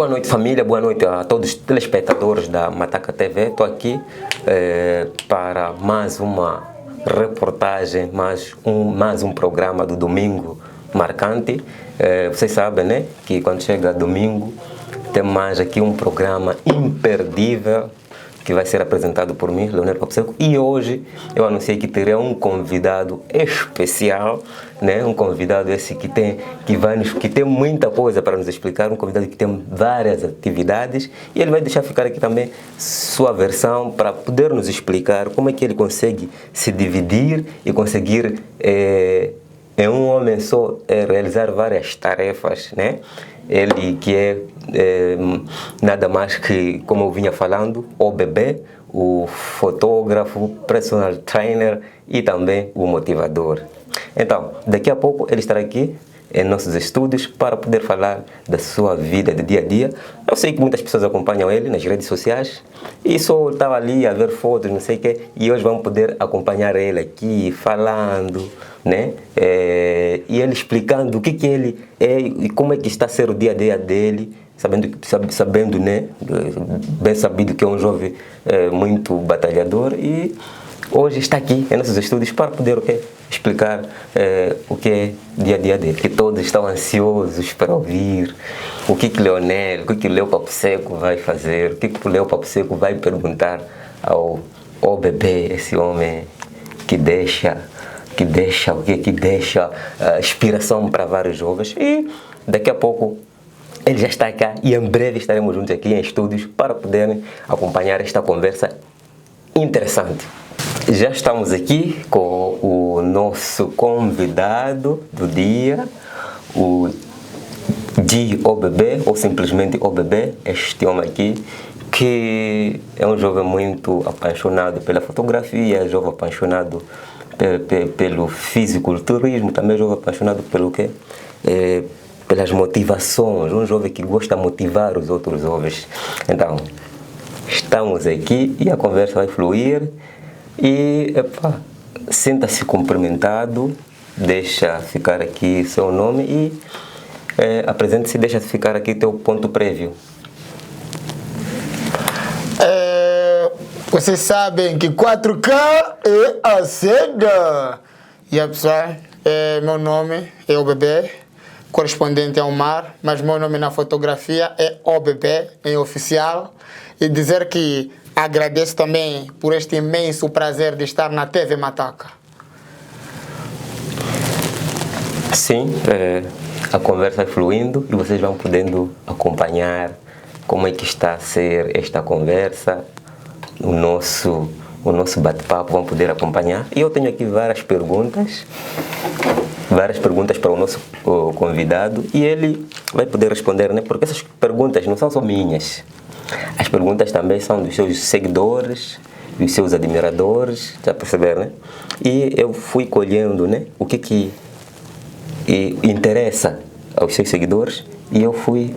Boa noite, família, boa noite a todos os telespectadores da Mataca TV. Estou aqui para mais uma reportagem, mais um programa do Domingo Marcante. Vocês sabem, né, que quando chega domingo tem mais aqui um programa imperdível que vai ser apresentado por mim, Leonel Papo-Seco, e hoje eu anunciei que terei um convidado especial, né? Um convidado esse que tem muita coisa para nos explicar, um convidado que tem várias atividades, e ele vai deixar ficar aqui também sua versão para poder nos explicar como é que ele consegue se dividir e conseguir em um homem só realizar várias tarefas, né? Ele que é nada mais que, como eu vinha falando, o bebê, o fotógrafo, personal trainer e também o motivador. Então, daqui a pouco ele estará aqui em nossos estúdios para poder falar da sua vida de dia a dia. Eu sei que muitas pessoas acompanham ele nas redes sociais e só estava ali a ver fotos, não sei o quê, e hoje vamos poder acompanhar ele aqui falando, né? E ele explicando o que ele é e como é que está a ser o dia a dia dele, sabendo, né? Bem sabido que é um jovem muito batalhador, e hoje está aqui em nossos estúdios para poder explicar o que é dia a dia dele, que todos estão ansiosos para ouvir o que Leonel, o que Leo Papo-Seco vai fazer, o que o Leo Papo-Seco vai perguntar ao bebê, esse homem que deixa inspiração para vários jovens. E daqui a pouco ele já está cá e em breve estaremos juntos aqui em estúdios para poderem acompanhar esta conversa interessante. Já estamos aqui com o nosso convidado do dia, o OBB, ou simplesmente OBB, este homem aqui, que é um jovem muito apaixonado pela fotografia, jovem apaixonado pelo fisiculturismo, também jovem apaixonado pelo quê? Pelas motivações, um jovem que gosta de motivar os outros jovens. Então, estamos aqui e a conversa vai fluir. E, sinta-se cumprimentado, deixa ficar aqui seu nome e apresente-se, deixa ficar aqui teu ponto prévio. Vocês sabem que 4K é a seda. E a pessoal, meu nome é OBB, correspondente ao mar, mas meu nome na fotografia é OBB, em oficial. E dizer que agradeço também por este imenso prazer de estar na TV Mataca. Sim, a conversa fluindo e vocês vão podendo acompanhar como é que está a ser esta conversa, o nosso bate-papo, vão poder acompanhar. E eu tenho aqui várias perguntas para o nosso convidado e ele vai poder responder, né? Porque essas perguntas não são só minhas. As perguntas também são dos seus seguidores, dos seus admiradores, já perceberam, né? E eu fui colhendo, né, o que interessa aos seus seguidores e eu fui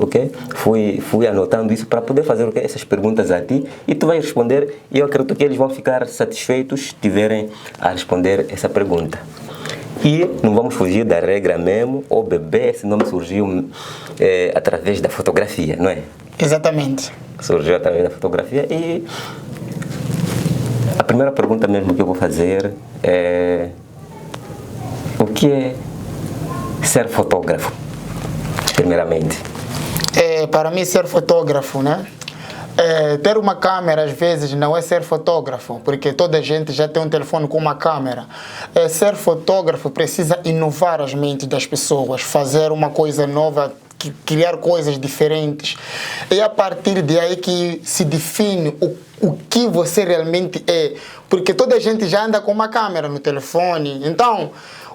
anotando isso para poder fazer essas perguntas a ti e tu vais responder e eu acredito que eles vão ficar satisfeitos se tiverem a responder essa pergunta. E não vamos fugir da regra mesmo, o bebê, esse nome surgiu através da fotografia, não é? Exatamente. Surgiu através da fotografia e a primeira pergunta mesmo que eu vou fazer é: o que é ser fotógrafo, primeiramente? Para mim, ser fotógrafo, né? Ter uma câmera às vezes não é ser fotógrafo, porque toda a gente já tem um telefone com uma câmera. Ser fotógrafo precisa inovar as mentes das pessoas, fazer uma coisa nova, criar coisas diferentes. É a partir de aí que se define o que você realmente é, porque toda a gente já anda com uma câmera no telefone. Então,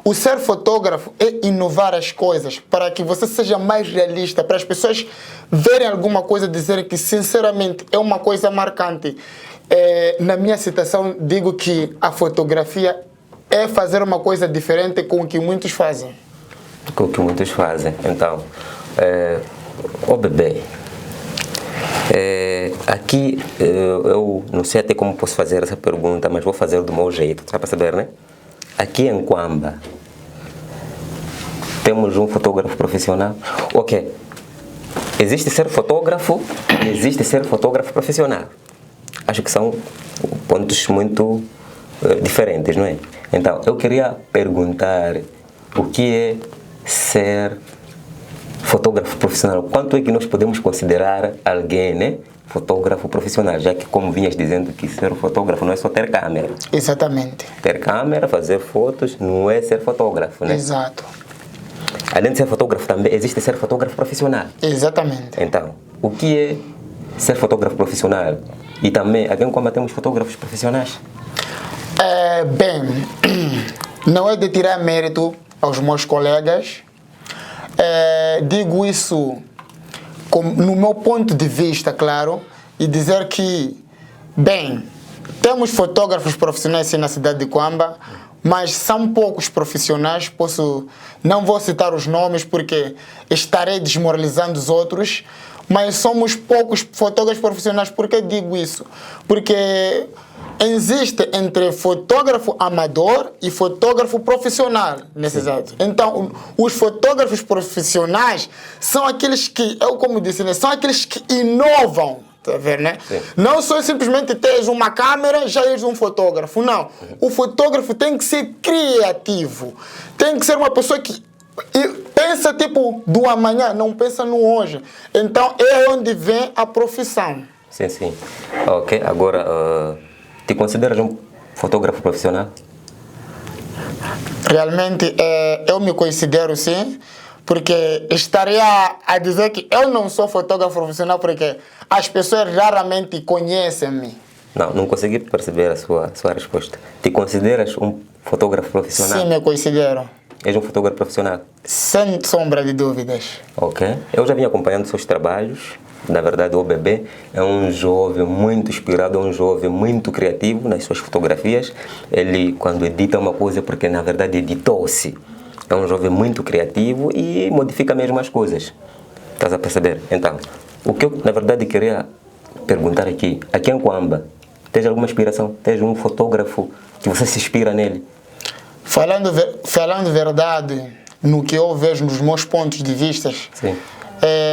o ser fotógrafo é inovar as coisas para que você seja mais realista, para as pessoas verem alguma coisa e dizerem que sinceramente é uma coisa marcante. Na minha citação digo que a fotografia é fazer uma coisa diferente com o que muitos fazem. Com o que muitos fazem. Então, o bebê, aqui eu não sei até como posso fazer essa pergunta, mas vou fazer do meu jeito, para saber, né? Aqui em Quamba temos um fotógrafo profissional. Ok, existe ser fotógrafo e existe ser fotógrafo profissional. Acho que são pontos muito diferentes, não é? Então, eu queria perguntar o que é ser fotógrafo profissional. Quanto é que nós podemos considerar alguém, né, fotógrafo profissional? Já que, como vinhas dizendo, que ser fotógrafo não é só ter câmera. Exatamente. Ter câmera, fazer fotos, não é ser fotógrafo, né? Exato. Além de ser fotógrafo, também existe ser fotógrafo profissional. Exatamente. Então, o que é ser fotógrafo profissional? E também, aqui em Cuamba temos fotógrafos profissionais? Bem, não é de tirar mérito aos meus colegas. Digo isso no meu ponto de vista, claro, e dizer que, bem, temos fotógrafos profissionais sim, na cidade de Cuamba, mas são poucos profissionais. Não vou citar os nomes porque estarei desmoralizando os outros, mas somos poucos fotógrafos profissionais. Por que digo isso? Porque existe entre fotógrafo amador e fotógrafo profissional nesses atos. Então, os fotógrafos profissionais são aqueles que, como disse, né, são aqueles que inovam. Tá vendo, né? Não só simplesmente teres uma câmera, já és um fotógrafo. Não. O fotógrafo tem que ser criativo. Tem que ser uma pessoa que pensa tipo do amanhã, não pensa no hoje. Então é onde vem a profissão. Sim, sim. Ok, agora, te consideras um fotógrafo profissional? Realmente eu me considero sim, porque estaria a dizer que eu não sou fotógrafo profissional porque as pessoas raramente conhecem-me. Não consegui perceber a sua resposta. Te consideras um fotógrafo profissional? Sim, me considero. És um fotógrafo profissional? Sem sombra de dúvidas. Ok. Eu já vim acompanhando seus trabalhos. Na verdade, o bebê é um jovem muito inspirado, é um jovem muito criativo nas suas fotografias. Ele, quando edita uma coisa, porque na verdade editou-se. É um jovem muito criativo e modifica mesmo as coisas. Estás a perceber? Então, o que eu, na verdade, queria perguntar aqui em Cuamba, tens alguma inspiração? Tens um fotógrafo que você se inspira nele? Falando verdade, no que eu vejo nos meus pontos de vista, sim.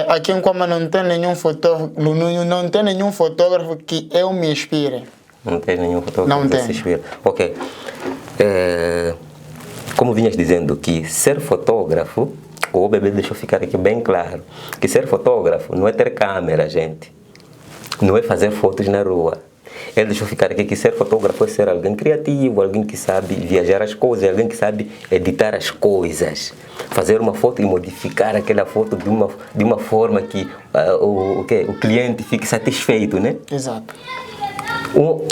Aqui em Cuamba não tem nenhum fotógrafo que eu me inspire. Não tem nenhum fotógrafo que se inspire? Ok. Como vinhas dizendo que ser fotógrafo, o bebê deixou ficar aqui bem claro, que ser fotógrafo não é ter câmera, gente. Não é fazer fotos na rua. Ele deixou ficar aqui que ser fotógrafo é ser alguém criativo, alguém que sabe viajar as coisas, alguém que sabe editar as coisas. Fazer uma foto e modificar aquela foto de uma forma que o cliente fique satisfeito, né? Exato.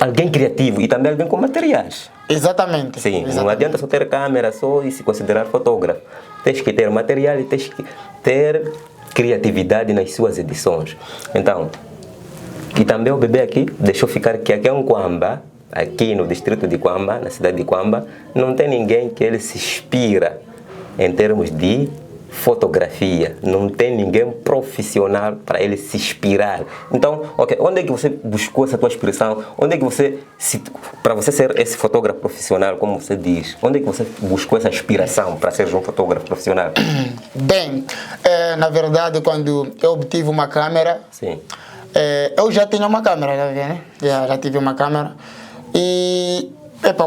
Alguém criativo e também alguém com materiais. Exatamente. Sim, exatamente. Não adianta só ter câmera só e se considerar fotógrafo. Tens que ter material e tens que ter criatividade nas suas edições. Então, e também o bebê aqui deixou ficar que aqui em Cuamba, aqui no distrito de Cuamba, na cidade de Cuamba, não tem ninguém que ele se inspira em termos de fotografia. Não tem ninguém profissional para ele se inspirar. Então, ok, onde é que você buscou essa tua inspiração? Onde é que você, para você ser esse fotógrafo profissional, como você diz, onde é que você buscou essa inspiração para ser um fotógrafo profissional? Bem, na verdade, quando eu obtive uma câmera, sim. Eu já tinha uma câmera, né? Já tive uma câmera. E,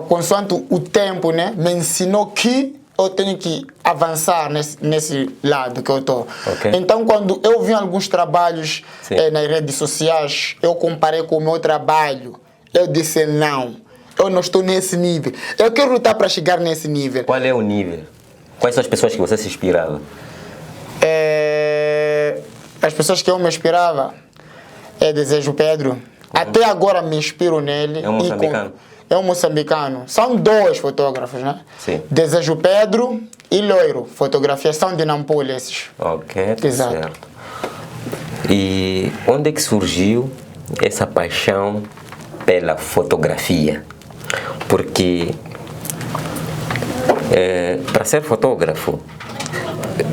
consoante o tempo, né, me ensinou que eu tenho que avançar nesse lado que eu estou. Okay. Então, quando eu vi alguns trabalhos nas redes sociais, eu comparei com o meu trabalho. Eu disse, não, eu não estou nesse nível. Eu quero lutar para chegar nesse nível. Qual é o nível? Quais são as pessoas que você se inspirava? As pessoas que eu me inspirava é Desejo Pedro. Até agora me inspiro nele. É um moçambicano? É um moçambicano. São dois fotógrafos, né? Sim. Desejo Pedro e Loiro. Fotografias são de Nampula esses. Ok, exato. Certo. E onde é que surgiu essa paixão pela fotografia? Porque para ser fotógrafo,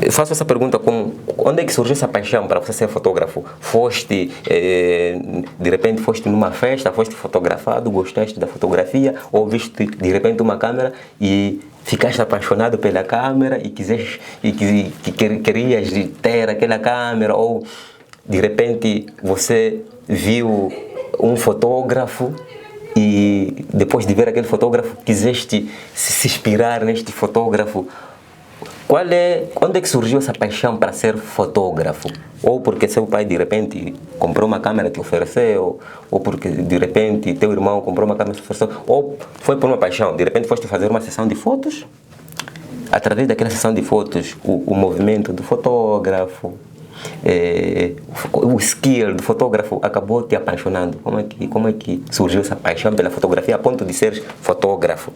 eu faço essa pergunta como, onde é que surgiu essa paixão para você ser fotógrafo? Foste, de repente foste numa festa, foste fotografado, gostaste da fotografia, ou viste de repente uma câmera e ficaste apaixonado pela câmera e querias ter aquela câmera, ou de repente você viu um fotógrafo e depois de ver aquele fotógrafo quiseste se inspirar neste fotógrafo. Quando é que surgiu essa paixão para ser fotógrafo? Ou porque seu pai de repente comprou uma câmera e te ofereceu, ou porque de repente teu irmão comprou uma câmera e te ofereceu, ou foi por uma paixão, de repente foste fazer uma sessão de fotos? Através daquela sessão de fotos, o movimento do fotógrafo, o skill do fotógrafo acabou te apaixonando. Como é que surgiu essa paixão pela fotografia a ponto de seres fotógrafo?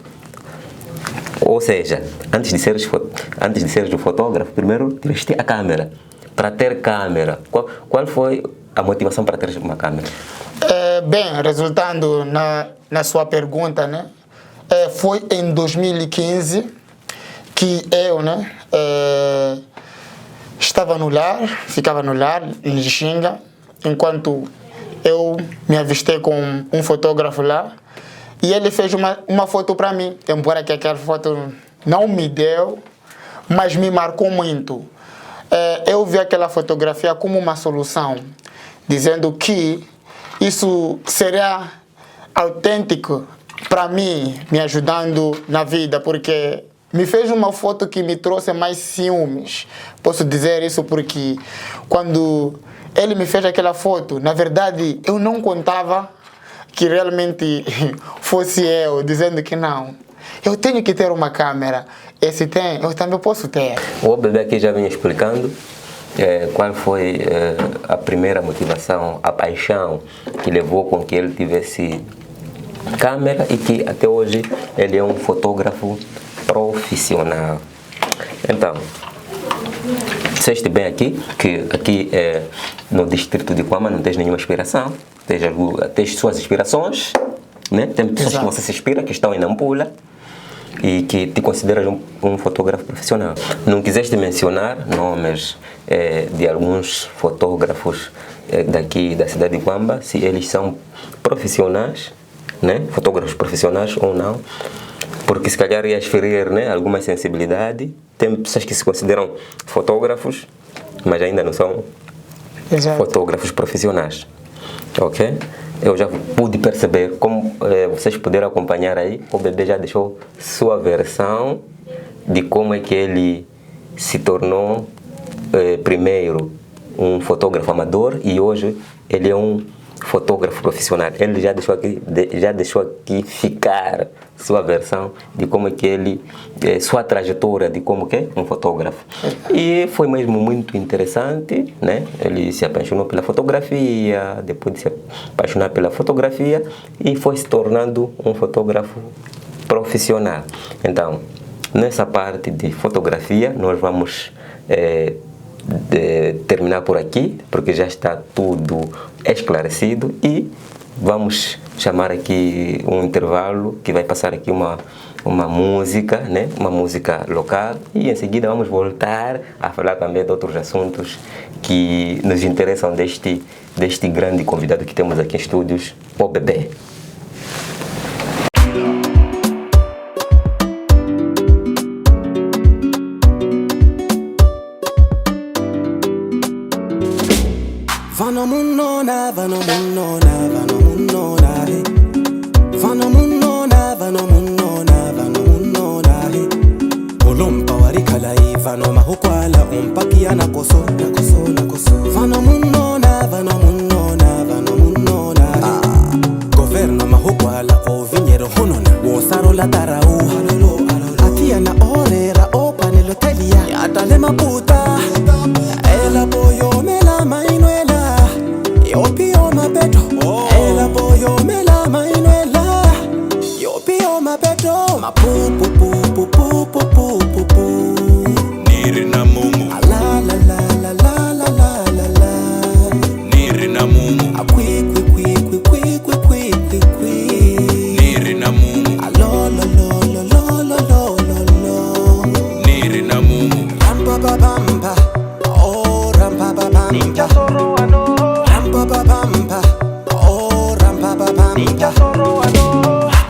Ou seja, antes de seres o fotógrafo, primeiro tiveste a câmera. Para ter câmera, qual foi a motivação para ter uma câmera? Bem, resultando na sua pergunta, né? Foi em 2015 que eu, né, ficava no lar, em Lixinga, enquanto eu me avistei com um fotógrafo lá. E ele fez uma foto para mim, embora que aquela foto não me deu, mas me marcou muito. Eu vi aquela fotografia como uma solução, dizendo que isso seria autêntico para mim, me ajudando na vida, porque me fez uma foto que me trouxe mais ciúmes. Posso dizer isso porque quando ele me fez aquela foto, na verdade eu não contava que realmente fosse eu, dizendo que não, eu tenho que ter uma câmera, esse tem, eu também posso ter. O bebê aqui já vinha explicando qual foi a primeira motivação, a paixão que levou com que ele tivesse câmera e que até hoje ele é um fotógrafo profissional. Então, disseste bem aqui que aqui no distrito de Cuama não tens nenhuma inspiração, tens suas inspirações, né? Tem pessoas que você se inspira, que estão em Nampula e que te consideras um fotógrafo profissional. Não quiseste mencionar nomes de alguns fotógrafos daqui da cidade de Cuamba, se eles são profissionais, né? Fotógrafos profissionais ou não, porque se calhar ias ferir, né, alguma sensibilidade. Tem pessoas que se consideram fotógrafos, mas ainda não são fotógrafos profissionais. Ok? Eu já pude perceber, como vocês puderam acompanhar aí, o bebê já deixou sua versão de como é que ele se tornou primeiro um fotógrafo amador e hoje ele é um fotógrafo profissional. Ele já deixou aqui ficar sua versão de como é que ele, sua trajetória de como que é um fotógrafo. E foi mesmo muito interessante, né? Ele se apaixonou pela fotografia, depois de se apaixonar pela fotografia e foi se tornando um fotógrafo profissional. Então, nessa parte de fotografia, nós vamos terminar por aqui, porque já está tudo esclarecido e vamos chamar aqui um intervalo que vai passar aqui uma música, né? Uma música local e em seguida vamos voltar a falar também de outros assuntos que nos interessam deste grande convidado que temos aqui em estúdios, o bebê.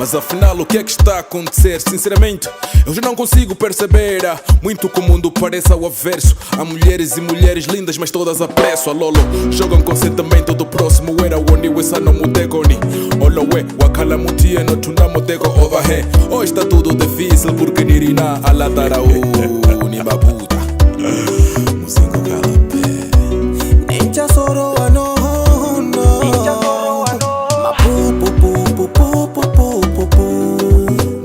Mas afinal o que é que está a acontecer? Sinceramente, eu já não consigo perceber. Muito que o mundo pareça ao avesso. Há mulheres e mulheres lindas, mas todas a preço. A Lolo jogam consentimento do próximo. Era onde o essa não mutegoni. Olowe, wakala mutie no tuna mutego overhead. Hoje está tudo difícil porque nirina alatarau ni babuta. Muzingo galape. Ninja soro ano no. Ninja soro ano. Mapu pu pu pu pu pu pu pu.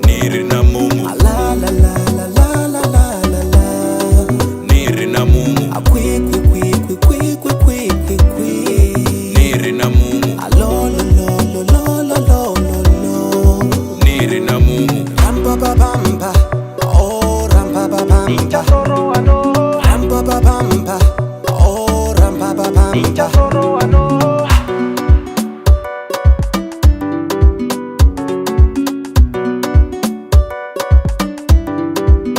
Nirina mumu. La la la la la la la la la. Nirina mumu. Akwi kwi kwi kwi kwi kwi kwi kwi kwi. Nirina mumu. Alo lo lo lo lo lo lo lo. Nirina mumu. Ramba ba bamba. Oh ramba ba bamba. Ninja soro ano. Ramba ba bamba. Oh ramba ba bamba. Ninja soro ano.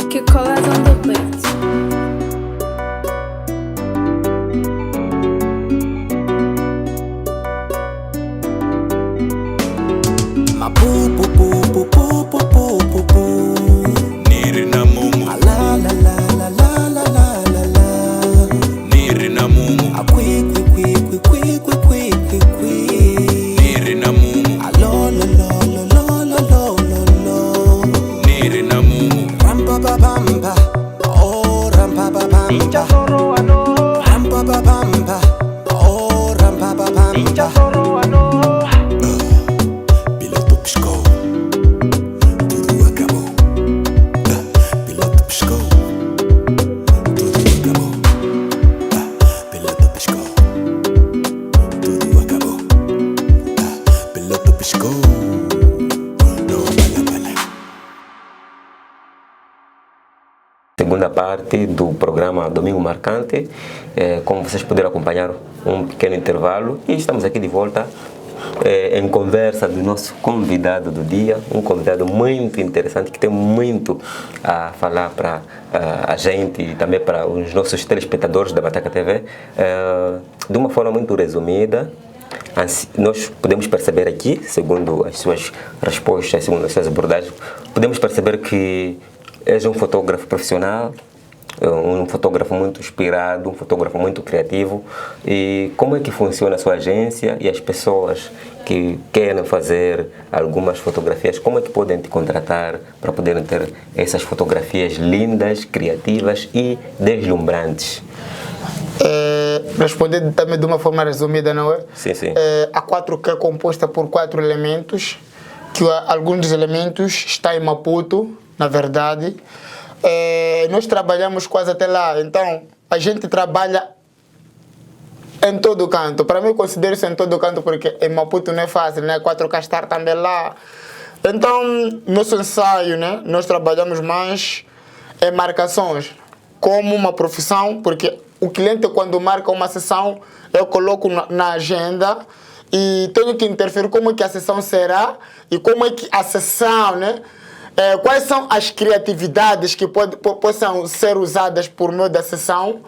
Que colas on the beat. Mapu pu pu pu pu pu pu pu pu. Nirina mumu. La la la la la la la la la. Nirina mumu. Akwi kwi kwi kwi kwi kwi kwi kwi kwi. Nirina mumu. Alo lo lo lo lo lo lo lo. Nirina mumu. Ramba ba bamba. Oh ramba ba bamba. Ninja soro ano. Ramba ba bamba. Oh ramba ba bamba. Ninja soro ano. Piloto piscou, tudo acabou. Piloto piscou, tudo acabou. Piloto piscou, tudo acabou. Piloto piscou, não vale a pena. Segunda parte do programa Domingo Marcante. Como vocês puderam acompanhar, um pequeno intervalo e estamos aqui de volta em conversa do nosso convidado do dia, um convidado muito interessante que tem muito a falar para a gente e também para os nossos telespectadores da Mataca TV. De uma forma muito resumida, nós podemos perceber aqui, segundo as suas respostas, segundo as suas abordagens, podemos perceber que és um fotógrafo profissional, um fotógrafo muito inspirado, um fotógrafo muito criativo. E como é que funciona a sua agência e as pessoas que querem fazer algumas fotografias, como é que podem te contratar para poderem ter essas fotografias lindas, criativas e deslumbrantes? Respondendo também de uma forma resumida, não é? Sim, sim. A 4K é composta por 4 elementos, que alguns dos elementos estão em Maputo, na verdade. Nós trabalhamos quase até lá, então a gente trabalha em todo o canto. Para mim, eu considero isso em todo o canto porque em Maputo não é fácil, né? 4K estar também lá. Então, nosso ensaio, né? Nós trabalhamos mais em marcações, como uma profissão, porque o cliente, quando marca uma sessão, eu coloco na agenda e tenho que interferir como é que a sessão será e como é que a sessão, né? Quais são as criatividades que possam ser usadas por meio da sessão,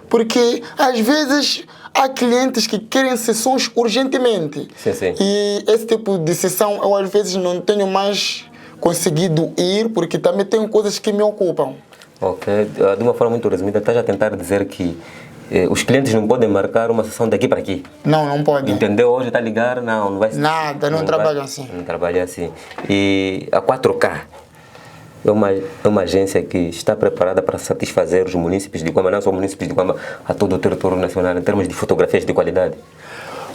porque às vezes há clientes que querem sessões urgentemente. Sim, sim. E esse tipo de sessão eu às vezes não tenho mais conseguido ir, porque também tenho coisas que me ocupam. Ok, de uma forma muito resumida, estás a tentar dizer que os clientes não podem marcar uma sessão daqui para aqui? Não pode. Entendeu? Hoje está a ligar? Não vai ser. Nada, não trabalho assim. Não trabalha assim. E a 4K é uma agência que está preparada para satisfazer os munícipes de Cuamba, não só munícipes de Cuamba, a todo o território nacional, em termos de fotografias de qualidade.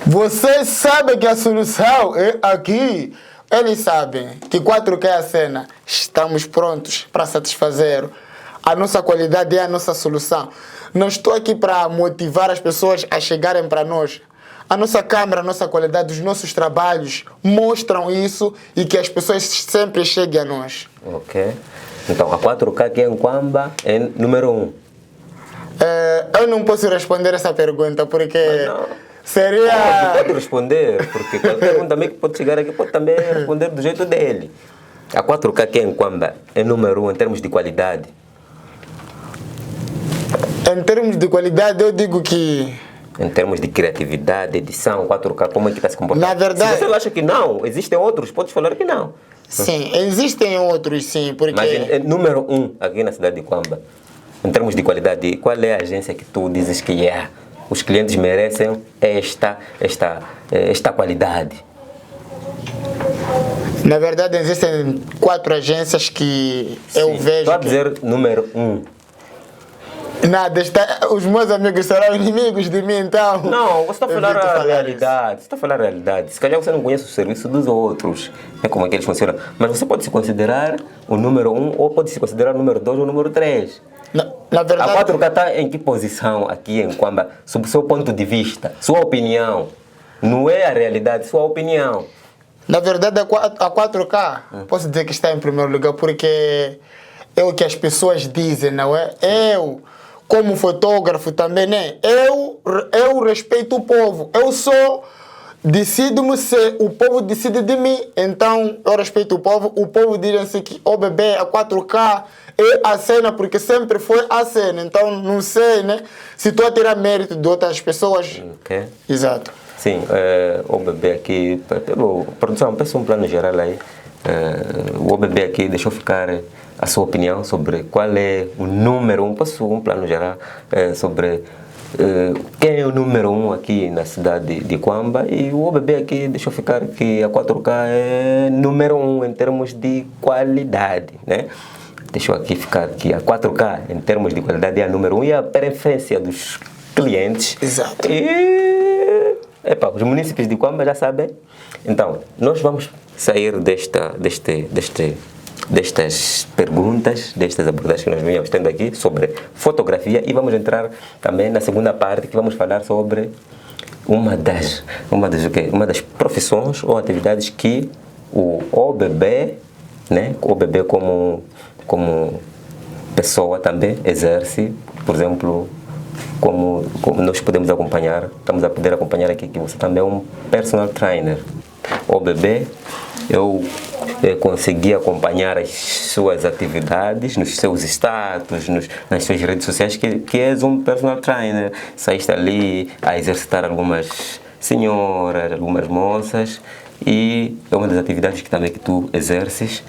Vocês sabem que a solução é aqui. Eles sabem que 4K é a cena. Estamos prontos para satisfazer. A nossa qualidade é a nossa solução. Não estou aqui para motivar as pessoas a chegarem para nós. A nossa câmera, a nossa qualidade, os nossos trabalhos mostram isso e que as pessoas sempre cheguem a nós. Ok. Então, a 4K aqui em Cuamba é número 1. Eu não posso responder essa pergunta porque seria... Pode responder, porque qualquer um também que pode chegar aqui pode também responder do jeito dele. A 4K aqui em Cuamba é número 1 em termos de qualidade. Em termos de qualidade, eu digo que em termos de criatividade, edição, 4K, como é que está se comportando? Na verdade... Se você acha que não, existem outros, podes falar que não. Sim, existem outros, sim, porque... Mas número 1 aqui na cidade de Quamba, em termos de qualidade, qual é a agência que tu dizes que os clientes merecem esta qualidade? Na verdade, existem 4 agências que eu vejo... Estou a dizer número 1. Nada, os meus amigos serão inimigos de mim, então... Não, você está a falar a realidade. Você está a falar a realidade. Se calhar você não conhece o serviço dos outros, é como é que eles funcionam. Mas você pode se considerar o número 1, ou pode se considerar o número 2 ou o número 3. Na verdade... A 4K está em que posição aqui em Quamba, sob o seu ponto de vista, sua opinião? Não é a realidade, sua opinião. Na verdade, a 4K, posso dizer que está em primeiro lugar, porque é o que as pessoas dizem, não é? Eu, como fotógrafo também, né? Eu respeito o povo. Eu só decido-me se o povo decide de mim. Então, eu respeito o povo. O povo diz que o bebê, a 4K é a cena, porque sempre foi a cena. Então, não sei, né? Se estou a tirar mérito de outras pessoas. Ok. Exato. Sim, o bebê aqui, pelo produção, peço um plano geral aí. O bebê aqui deixou ficar a sua opinião sobre qual é o número 1, posso um plano geral sobre quem é o número 1 aqui na cidade de Quamba, e o bebê aqui deixou ficar que a 4K é número 1 em termos de qualidade, né? Deixou aqui ficar que a 4K em termos de qualidade é a número 1 e a preferência dos clientes. Exato. Os munícipes de Quamba já sabem. Então, nós vamos sair destas perguntas, destas abordagens que nós vínhamos tendo aqui sobre fotografia, e vamos entrar também na segunda parte, que vamos falar sobre uma das profissões ou atividades que o OBB, né, o OBB como pessoa também exerce, por exemplo, como nós podemos acompanhar, estamos a poder acompanhar aqui que você também é um personal trainer. O bebê, eu consegui acompanhar as suas atividades, nos seus status, nas suas redes sociais, que és um personal trainer. Saíste ali a exercitar algumas senhoras, algumas moças, e é uma das atividades que também que tu exerces.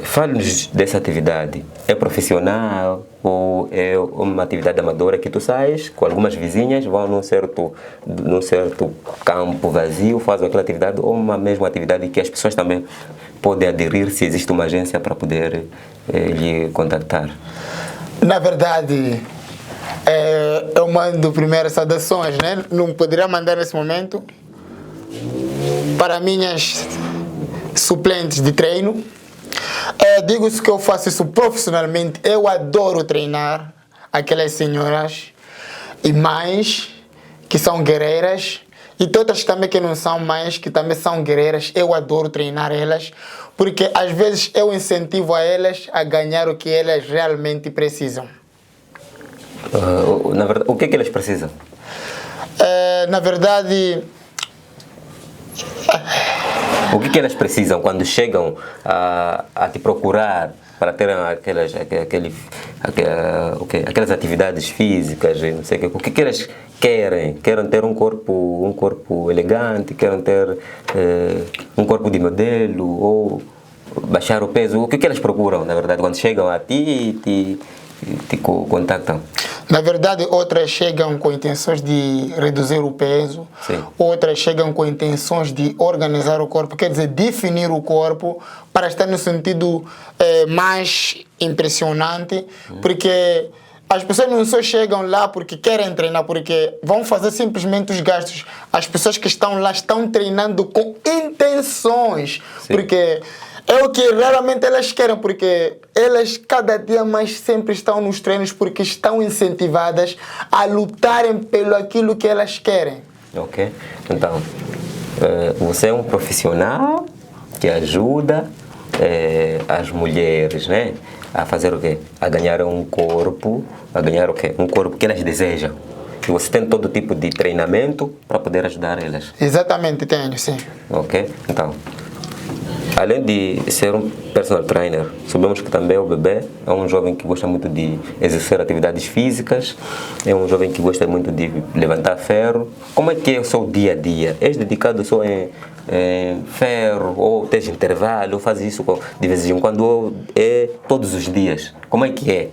Fale-nos dessa atividade. É profissional ou é uma atividade amadora que tu sais com algumas vizinhas, vão num certo campo vazio, fazem aquela atividade, ou uma mesma atividade que as pessoas também podem aderir se existe uma agência para poder lhe contactar? Na verdade, eu mando primeiras saudações, né? Não poderia mandar nesse momento para minhas suplentes de treino. Digo-se que eu faço isso profissionalmente. Eu adoro treinar aquelas senhoras e mães que são guerreiras, e todas também que não são mães, que também são guerreiras. Eu adoro treinar elas, porque às vezes eu incentivo a elas a ganhar o que elas realmente precisam. Na verdade, o que é que elas precisam? Na verdade... O que elas precisam quando chegam a te procurar para terem aquelas atividades físicas, não sei o que elas querem? Querem ter um corpo elegante, querem ter um corpo de modelo, ou baixar o peso? O que elas procuram, na verdade, quando chegam a ti e te contactam? Na verdade, outras chegam com intenções de reduzir o peso. Sim. Outras chegam com intenções de organizar o corpo, quer dizer, definir o corpo para estar no sentido mais impressionante, porque as pessoas não só chegam lá porque querem treinar, porque vão fazer simplesmente os gastos. As pessoas que estão lá estão treinando com intenções. Sim. Porque é o que realmente elas querem, porque elas cada dia mais sempre estão nos treinos porque estão incentivadas a lutarem pelo aquilo que elas querem. Ok. Então, você é um profissional que ajuda as mulheres, né, a fazer o quê? A ganhar um corpo, o quê? Um corpo que elas desejam. E você tem todo tipo de treinamento para poder ajudar elas. Exatamente, tenho, sim. Ok. Então, além de ser um personal trainer, sabemos que também o bebê é um jovem que gosta muito de exercer atividades físicas, é um jovem que gosta muito de levantar ferro. Como é que é o seu dia a dia? És dedicado só em ferro, ou tens intervalo, ou fazes isso de vez em quando, ou é todos os dias? Como é que é?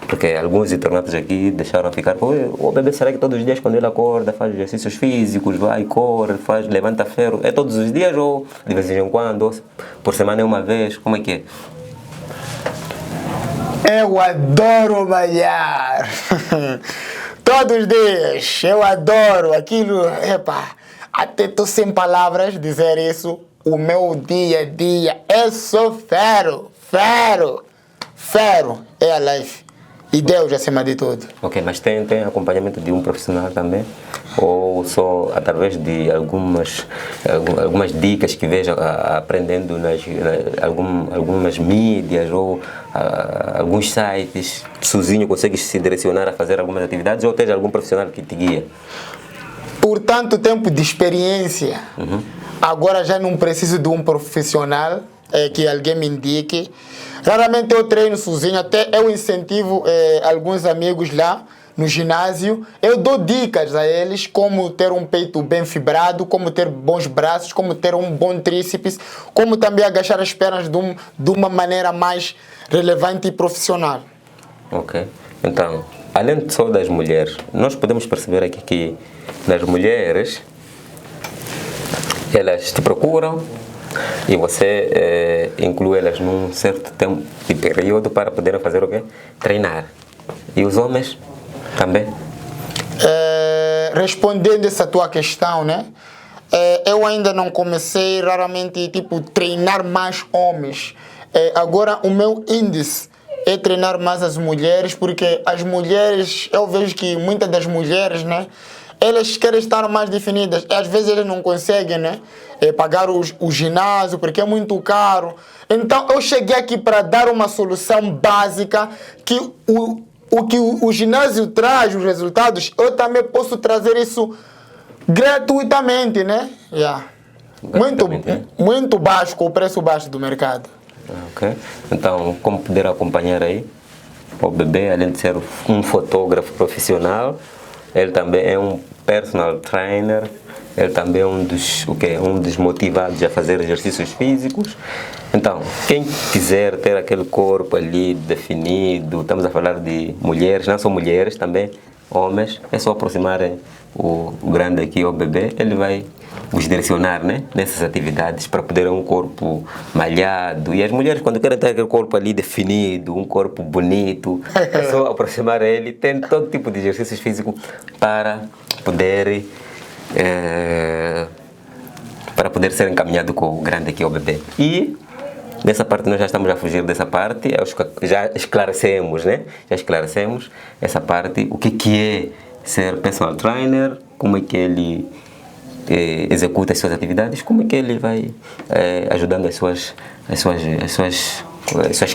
Porque alguns internatos aqui deixaram ficar, o bebê, será que todos os dias quando ele acorda faz exercícios físicos, vai, corre, levanta ferro, é todos os dias ou de vez em quando, ou por semana é uma vez, como é que é? Eu adoro malhar. Todos os dias, eu adoro aquilo, até estou sem palavras dizer isso. O meu dia a dia é só ferro é a life. E Deus acima de tudo. Ok, mas tem acompanhamento de um profissional também? Ou só através de algumas dicas que veja aprendendo algumas mídias ou alguns sites, sozinho consegues se direcionar a fazer algumas atividades ou tens algum profissional que te guia? Por tanto tempo de experiência, agora já não preciso de um profissional que alguém me indique. Raramente eu treino sozinho, até eu incentivo alguns amigos lá no ginásio. Eu dou dicas a eles como ter um peito bem fibrado, como ter bons braços, como ter um bom tríceps, como também agachar as pernas de uma maneira mais relevante e profissional. Ok. Então, além só das mulheres, nós podemos perceber aqui que nas mulheres, elas te procuram e você inclui elas num certo tempo e período para poderem fazer o quê? Treinar. E os homens também? Respondendo essa tua questão, né? Eu ainda não comecei raramente treinar mais homens. Agora o meu índice é treinar mais as mulheres, porque as mulheres, eu vejo que muitas das mulheres, né? Elas querem estar mais definidas. Às vezes eles não conseguem, né? Pagar o ginásio porque é muito caro. Então eu cheguei aqui para dar uma solução básica que o que o ginásio traz, os resultados, eu também posso trazer isso gratuitamente, né? Muito baixo, com o preço baixo do mercado. Ok. Então, como poder acompanhar aí o bebê, além de ser um fotógrafo profissional, ele também é um personal trainer, ele também é um dos motivados a fazer exercícios físicos. Então, quem quiser ter aquele corpo ali definido, estamos a falar de mulheres, não só mulheres, também homens, é só aproximarem o grande aqui, o bebê, ele vai os direcionar, né, nessas atividades para poder ter um corpo malhado. E as mulheres, quando querem ter aquele corpo ali definido, um corpo bonito, é só aproximar ele. Tem todo tipo de exercícios físicos para poder ser encaminhado com o grande aqui, o bebê. E nessa parte nós já estamos a fugir dessa parte, já esclarecemos, né? Já esclarecemos essa parte, o que é ser personal trainer, como é que ele executa as suas atividades, como é que ele vai ajudando as suas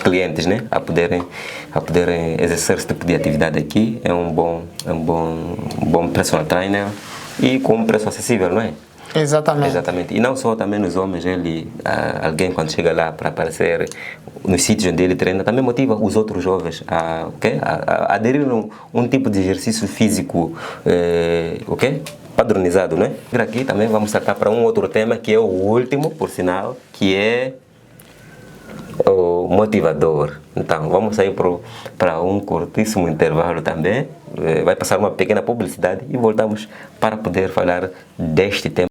clientes, né? a poderem exercer esse tipo de atividade aqui. É um bom personal trainer e com um preço acessível, não é? Exatamente. E não só também nos homens, alguém quando chega lá para aparecer nos sítios onde ele treina, também motiva os outros jovens a aderir a um tipo de exercício físico padronizado, né? Aqui também vamos saltar para um outro tema que é o último, por sinal, que é o motivador. Então, vamos sair para um curtíssimo intervalo também. Vai passar uma pequena publicidade e voltamos para poder falar deste tema.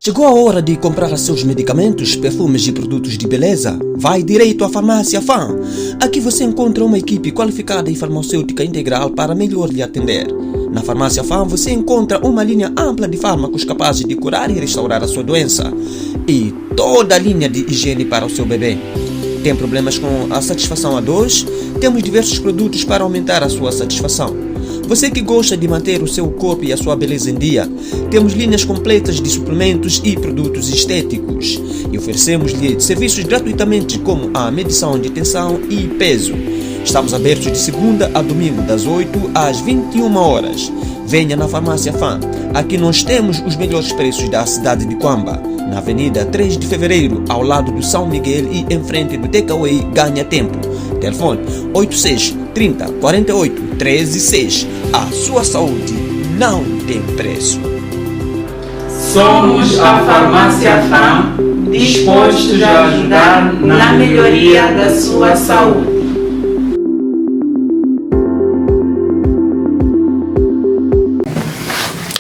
Chegou a hora de comprar seus medicamentos, perfumes e produtos de beleza? Vai direito à Farmácia FAM. Aqui você encontra uma equipe qualificada e farmacêutica integral para melhor lhe atender. Na Farmácia FAM você encontra uma linha ampla de fármacos capazes de curar e restaurar a sua doença. E toda a linha de higiene para o seu bebê. Tem problemas com a satisfação a dois? Temos diversos produtos para aumentar a sua satisfação. Você que gosta de manter o seu corpo e a sua beleza em dia, temos linhas completas de suplementos e produtos estéticos e oferecemos-lhe serviços gratuitamente como a medição de tensão e peso. Estamos abertos de segunda a domingo, das 8 às 21 horas. Venha na Farmácia FAM. Aqui nós temos os melhores preços da cidade de Quamba, na Avenida 3 de Fevereiro, ao lado do São Miguel e em frente do Takeaway Ganha Tempo. Telefone 86 30 48 13 6. A sua saúde não tem preço. Somos a Farmácia FAM, dispostos a ajudar na melhoria da sua saúde.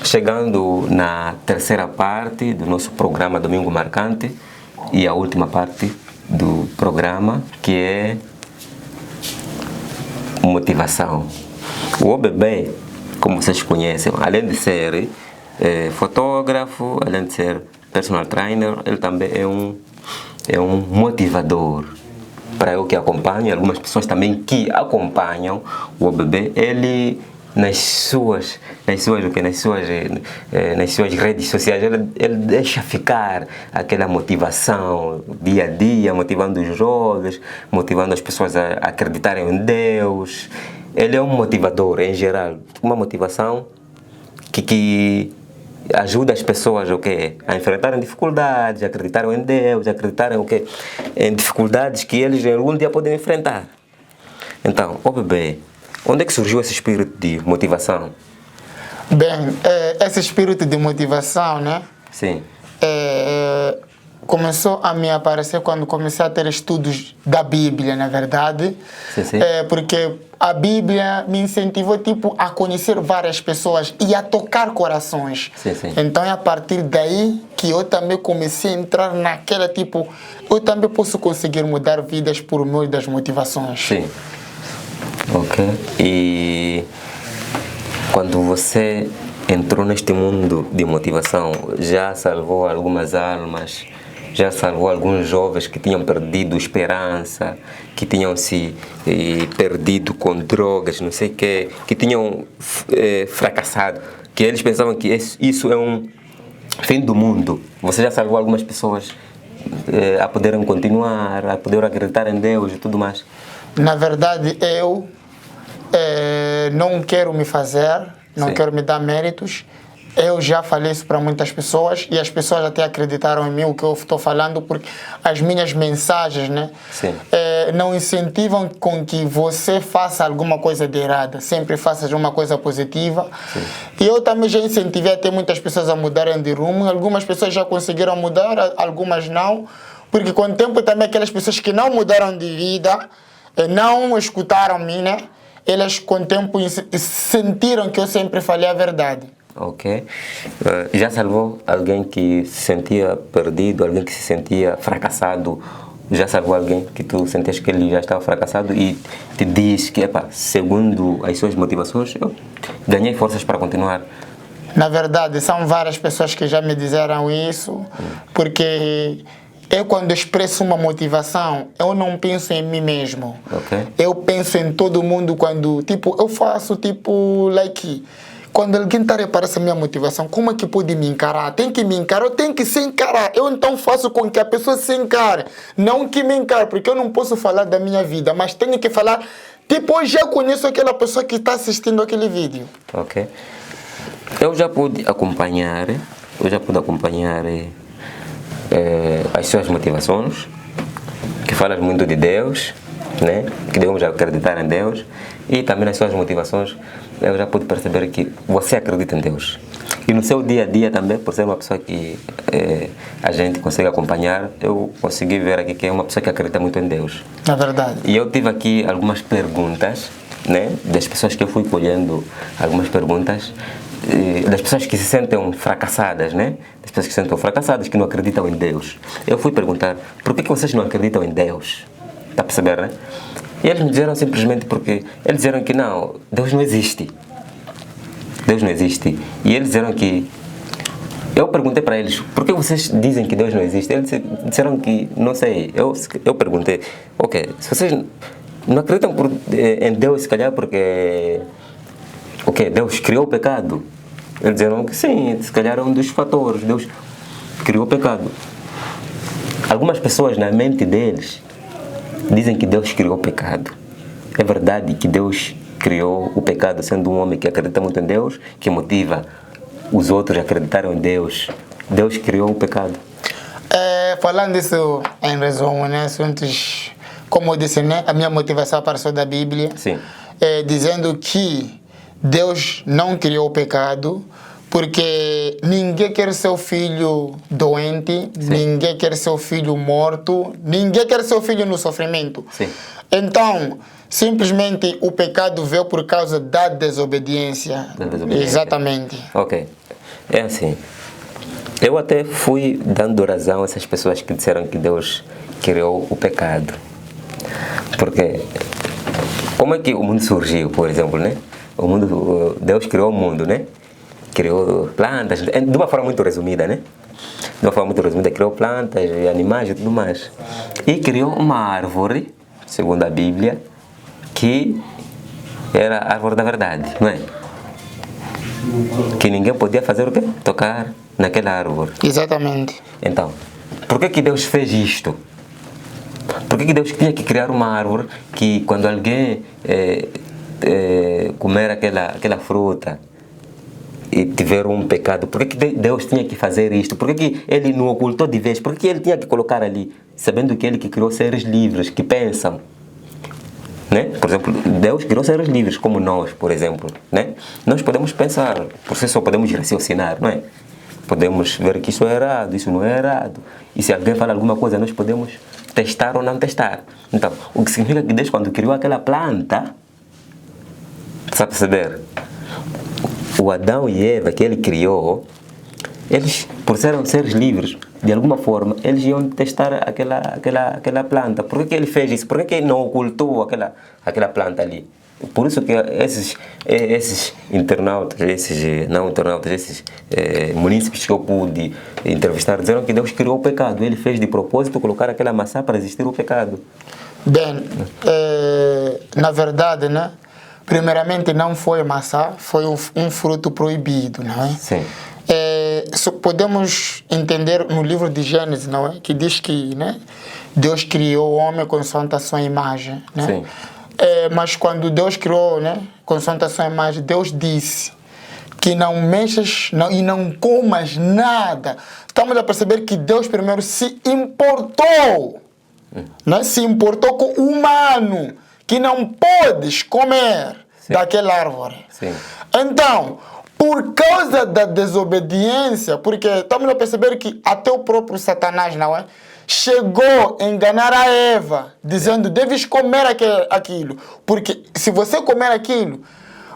Chegando na terceira parte do nosso programa Domingo Marcante e a última parte do programa, que é motivação. O OBB, como vocês conhecem, além de ser fotógrafo, além de ser personal trainer, ele também é um motivador. Para eu que acompanho, algumas pessoas também que acompanham o OBB, ele nas suas redes sociais, ele deixa ficar aquela motivação dia a dia, motivando os jovens, motivando as pessoas a acreditarem em Deus. Ele é um motivador em geral, uma motivação que ajuda as pessoas a enfrentarem dificuldades, a acreditarem em Deus, a acreditarem em dificuldades que eles algum dia podem enfrentar. Então, OBB, onde é que surgiu esse espírito de motivação? Bem, esse espírito de motivação, né? Sim. Começou a me aparecer quando comecei a ter estudos da Bíblia, na verdade. Sim. Porque a Bíblia me incentivou a conhecer várias pessoas e a tocar corações. Sim. Então é a partir daí que eu também comecei a entrar naquela eu também posso conseguir mudar vidas por meio das motivações. Sim. Ok. E quando você entrou neste mundo de motivação, já salvou algumas almas, já salvou alguns jovens que tinham perdido esperança, que tinham se perdido com drogas, não sei o quê, que tinham fracassado, que eles pensavam que isso é um fim do mundo. Você já salvou algumas pessoas a poderem continuar, a poder acreditar em Deus e tudo mais? Na verdade, eu não quero me fazer, não Sim. quero me dar méritos. Eu já falei isso para muitas pessoas e as pessoas até acreditaram em mim o que eu estou falando, porque as minhas mensagens, né, não incentivam com que você faça alguma coisa de errada, sempre faças uma coisa positiva. Sim. E eu também já incentivei até muitas pessoas a mudarem de rumo. Algumas pessoas já conseguiram mudar, algumas não, porque com o tempo também aquelas pessoas que não mudaram de vida, não escutaram-me, né? Elas com o tempo sentiram que eu sempre falei a verdade. Ok. Já salvou alguém que se sentia perdido, alguém que se sentia fracassado? Já salvou alguém que tu sentias que ele já estava fracassado e te diz que, segundo as suas motivações, eu ganhei forças para continuar? Na verdade, são várias pessoas que já me disseram isso, porque eu, quando expresso uma motivação, eu não penso em mim mesmo. Okay. Eu penso em todo mundo quando, eu faço, quando alguém está a reparar essa minha motivação, como é que pode me encarar? Tem que me encarar, eu tenho que se encarar. Eu então faço com que a pessoa se encare, não que me encare, porque eu não posso falar da minha vida, mas tenho que falar, eu já conheço aquela pessoa que está assistindo aquele vídeo. Ok. Eu já pude acompanhar as suas motivações, que falas muito de Deus, né? Que devemos acreditar em Deus, e também nas suas motivações eu já pude perceber que você acredita em Deus. E no seu dia a dia também, por ser uma pessoa que a gente consegue acompanhar, eu consegui ver aqui que é uma pessoa que acredita muito em Deus. É verdade. E eu tive aqui algumas perguntas, né? Das pessoas que eu fui colhendo, algumas perguntas das pessoas que se sentem fracassadas, né? Das pessoas que se sentem fracassadas, que não acreditam em Deus. Eu fui perguntar, por que vocês não acreditam em Deus? Está a perceber, né? E eles me disseram simplesmente porque eles disseram que não, Deus não existe. Deus não existe. E eles disseram que... Eu perguntei para eles, por que vocês dizem que Deus não existe? Eles disseram que, não sei. Eu perguntei, ok, se vocês não acreditam em Deus, se calhar porque... Ok, Deus criou o pecado. Eles disseram que sim, se calhar é um dos fatores. Deus criou o pecado. Algumas pessoas na mente deles dizem que Deus criou o pecado. É verdade que Deus criou o pecado sendo um homem que acredita muito em Deus, que motiva os outros a acreditarem em Deus. Deus criou o pecado. Falando isso em resumo, né, assuntos, como eu disse, né, a minha motivação apareceu da Bíblia, Sim. Dizendo que Deus não criou o pecado, porque ninguém quer seu filho doente, ninguém quer seu filho morto, ninguém quer seu filho no sofrimento. Sim. Então, simplesmente o pecado veio por causa da desobediência. Da desobediência. Exatamente. Ok. É assim. Eu até fui dando razão a essas pessoas que disseram que Deus criou o pecado. Porque como é que o mundo surgiu, por exemplo, né? Deus criou o mundo, né? Criou plantas, de uma forma muito resumida, né? De uma forma muito resumida, criou plantas, animais e tudo mais. E criou uma árvore, segundo a Bíblia, que era a árvore da verdade, não é? Que ninguém podia fazer o quê? Tocar naquela árvore. Exatamente. Então, por que Deus fez isto? Por que Deus tinha que criar uma árvore que quando alguém comer aquela fruta e tiver um pecado, por que Deus tinha que fazer isto? Por que Ele não ocultou de vez? Por que Ele tinha que colocar ali, sabendo que Ele que criou seres livres, que pensam? Né? Por exemplo, Deus criou seres livres como nós, por exemplo, né? Nós podemos pensar, por si só podemos raciocinar, não é? Podemos ver que isso é errado, isso não é errado. E se alguém fala alguma coisa, nós podemos testar ou não testar. Então, o que significa que Deus, quando criou aquela planta, sabe perceber? O Adão e Eva que Ele criou, eles, por serem seres livres, de alguma forma, eles iam testar aquela planta. Por que Ele fez isso? Por que Ele não ocultou aquela planta ali? Por isso que esses internautas, esses munícipes que eu pude entrevistar, disseram que Deus criou o pecado. Ele fez de propósito colocar aquela maçã para existir o pecado. Bem, na verdade, né? Primeiramente não foi maçã, foi um fruto proibido, não é? Sim. Podemos entender no livro de Gênesis, não é? Que diz que, né, Deus criou o homem consoante a sua imagem, né? Sim. Mas quando Deus criou, né, consoante a sua imagem, Deus disse que não mexas e não comas nada. Estamos a perceber que Deus primeiro se importou, né? Se importou com o humano, que não podes comer daquela árvore. Sim. Então, por causa da desobediência, porque estamos a perceber que até o próprio Satanás, não é? Chegou a enganar a Eva, dizendo, deves comer aquilo, porque se você comer aquilo,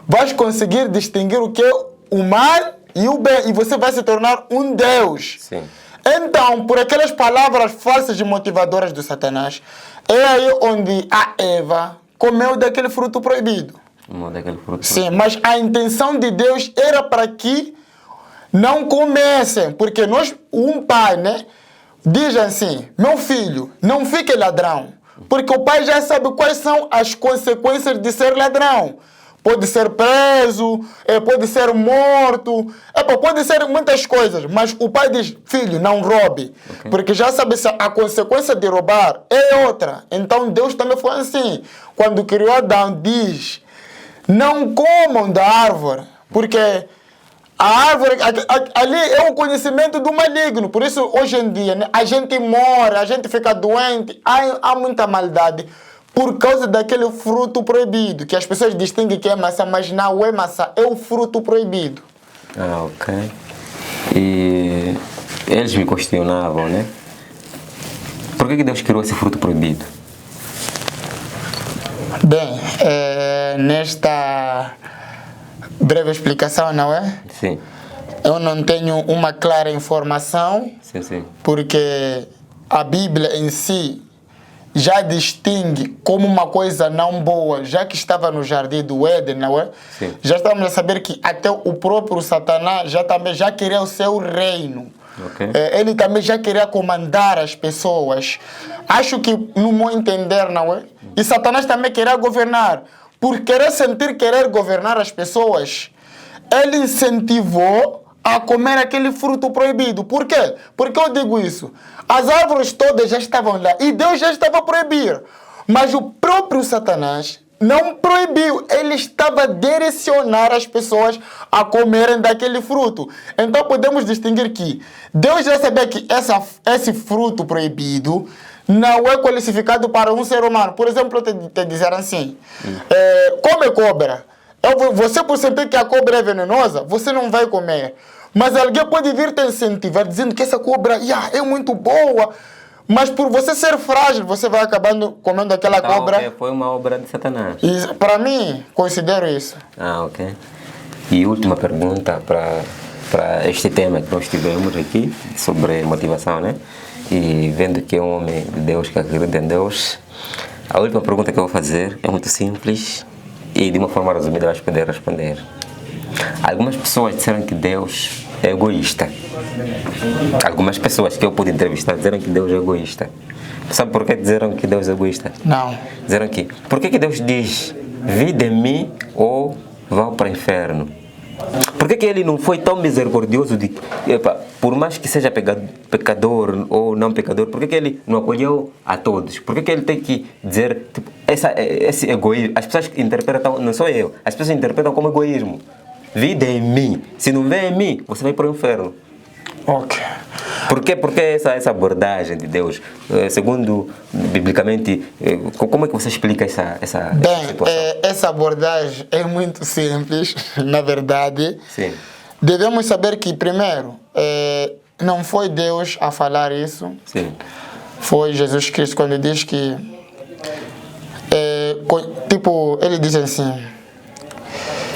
vais conseguir distinguir o que é o mal e o bem, e você vai se tornar um Deus. Sim. Então, por aquelas palavras falsas e motivadoras do Satanás, é aí onde a Eva comeu daquele fruto proibido. Sim, mas a intenção de Deus era para que não comessem, porque um pai, né, diz assim, meu filho, não fique ladrão, porque o pai já sabe quais são as consequências de ser ladrão. Pode ser preso, pode ser morto, pode ser muitas coisas, mas o pai diz, filho, não roube, porque já sabe se a consequência de roubar é outra. Então Deus também foi assim, quando criou Adão, diz, não comam da árvore, porque a árvore, ali é o conhecimento do maligno. Por isso, hoje em dia, né, a gente morre, a gente fica doente, há muita maldade por causa daquele fruto proibido, que as pessoas distinguem que é maçã, mas não é maçã, é o fruto proibido. Ah, ok. E eles me questionavam, né? Por que Deus criou esse fruto proibido? Bem, nesta breve explicação, não é? Sim. Eu não tenho uma clara informação, Sim. porque a Bíblia em si já distingue como uma coisa não boa, já que estava no jardim do Éden, não é? Sim. Já estamos a saber que até o próprio Satanás já queria o seu reino. Okay. Ele também já queria comandar as pessoas. Acho que, no meu entender, não é? E Satanás também queria governar. Por querer governar as pessoas, ele incentivou a comer aquele fruto proibido. Por quê? Porque eu digo isso. As árvores todas já estavam lá e Deus já estava a proibir. Mas o próprio Satanás não proibiu, ele estava a direcionar as pessoas a comerem daquele fruto. Então podemos distinguir que Deus já sabia que esse fruto proibido não é qualificado para um ser humano. Por exemplo, te dizer assim, come cobra. Você, por sentir que a cobra é venenosa, você não vai comer. Mas alguém pode vir te incentivar dizendo que essa cobra é muito boa. Mas por você ser frágil, você vai acabando comendo aquela cobra. Foi uma obra de Satanás. E, para mim, considero isso. Ok. E última pergunta para este tema que nós tivemos aqui, sobre motivação, né? E vendo que é um homem de Deus, que acredita em Deus, a última pergunta que eu vou fazer é muito simples e de uma forma resumida vais poder responder. Algumas pessoas disseram que Deus é egoísta. Algumas pessoas que eu pude entrevistar disseram que Deus é egoísta. Sabe por que disseram que Deus é egoísta? Não. Disseram que, por que Deus diz, vi de mim ou vá para o inferno? Por que ele não foi tão misericordioso de, por mais que seja pecador ou não pecador, por que ele não acolheu a todos? Por que ele tem que dizer, tipo, esse egoísmo? As pessoas interpretam, não sou eu, as pessoas interpretam como egoísmo. Vida em mim. Se não vê em mim, você vai para o inferno. Ok. Por que essa abordagem de Deus? Segundo, biblicamente, como é que você explica essa situação? Essa abordagem é muito simples, na verdade. Sim. Devemos saber que, primeiro, não foi Deus a falar isso. Sim. Foi Jesus Cristo quando diz que... ele diz assim...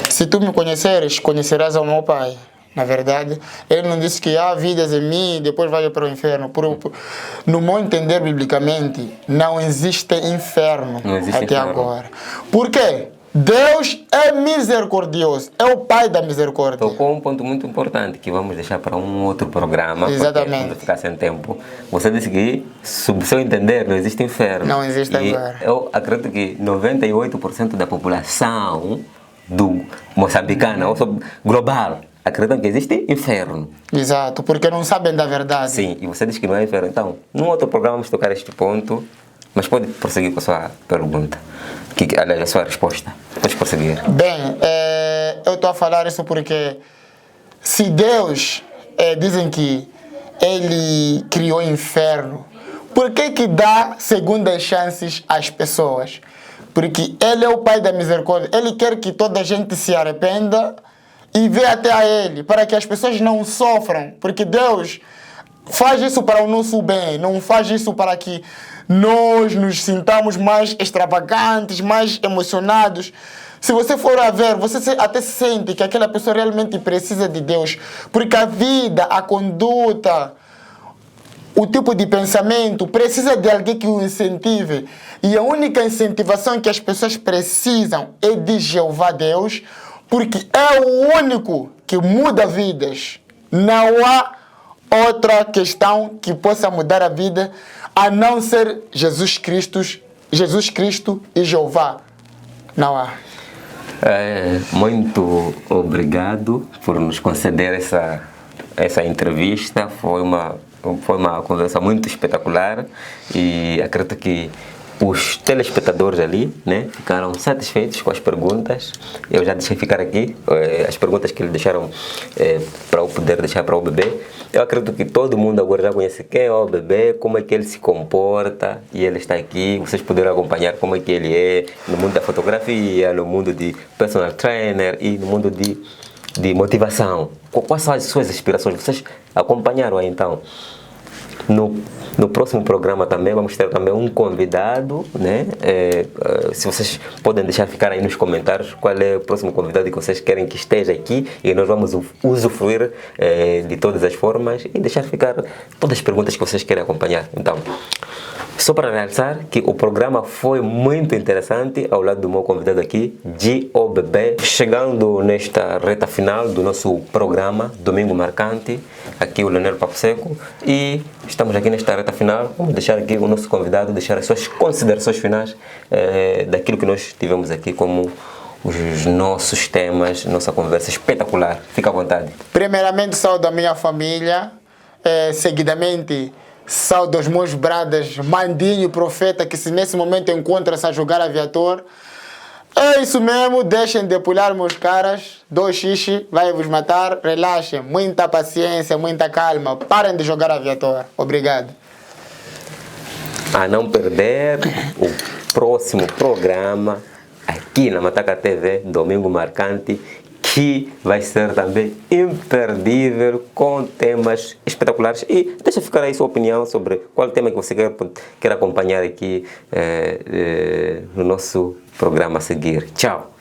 Se tu me conheceres, conhecerás ao meu Pai. Na verdade, ele não disse que há vidas em mim e depois vai para o inferno. No meu entender, biblicamente, não existe inferno até agora. Por quê? Deus é misericordioso, é o Pai da misericórdia. Tocou um ponto muito importante que vamos deixar para um outro programa. Exatamente. Quando ficar sem tempo. Você disse que, sob seu entender, não existe inferno. Não existe agora. Eu acredito que 98% da população do moçambicana, ou global, acreditam que existe inferno. Exato, porque não sabem da verdade. Sim, e você diz que não é inferno. Então, num outro programa vamos tocar este ponto, mas pode prosseguir com a sua pergunta, aliás, a sua resposta. Pode prosseguir. Bem, eu estou a falar isso porque se Deus, dizem que Ele criou o inferno, por que dá segundas chances às pessoas? Porque Ele é o Pai da misericórdia. Ele quer que toda a gente se arrependa e vê até a Ele, para que as pessoas não sofram. Porque Deus faz isso para o nosso bem, não faz isso para que nós nos sintamos mais extravagantes, mais emocionados. Se você for a ver, você até sente que aquela pessoa realmente precisa de Deus. Porque a vida, a conduta, o tipo de pensamento precisa de alguém que o incentive. E a única incentivação que as pessoas precisam é de Jeová Deus, porque é o único que muda vidas. Não há outra questão que possa mudar a vida a não ser Jesus Cristo e Jeová. Não há. Muito obrigado por nos conceder essa entrevista. Foi uma conversa muito espetacular e acredito que os telespectadores ali, né, ficaram satisfeitos com as perguntas. Eu já deixei ficar aqui as perguntas que eles deixaram para eu poder deixar para o bebê. Eu acredito que todo mundo agora já conhece quem é o bebê, como é que ele se comporta, e ele está aqui. Vocês poderão acompanhar como é que ele é no mundo da fotografia, no mundo de personal trainer e no mundo de motivação. Quais são as suas inspirações? Vocês acompanharam aí, então? No próximo programa também vamos ter também um convidado, né? Se vocês podem deixar ficar aí nos comentários qual é o próximo convidado que vocês querem que esteja aqui, e nós vamos usufruir de todas as formas e deixar ficar todas as perguntas que vocês querem acompanhar. Então, só para realçar que o programa foi muito interessante ao lado do meu convidado aqui, G.O.B.B. Chegando nesta reta final do nosso programa Domingo Marcante, aqui o Leonel Papo Seco, e estamos aqui nesta reta final. Vamos deixar aqui o nosso convidado deixar as suas considerações finais daquilo que nós tivemos aqui como os nossos temas, nossa conversa espetacular. Fica à vontade. Primeiramente, saúdo a minha família, seguidamente saúdo aos meus bradas Mandinho e Profeta, que se nesse momento encontra-se a jogar aviator. É isso mesmo, deixem de pular meus caras. 2 xixi vai vos matar. Relaxem, muita paciência, muita calma. Parem de jogar aviador. Obrigado. A não perder o próximo programa aqui na Mataca TV, Domingo Marcante, que vai ser também imperdível, com temas espetaculares. E deixa ficar aí sua opinião sobre qual tema que você quer acompanhar aqui no nosso programa a seguir. Tchau!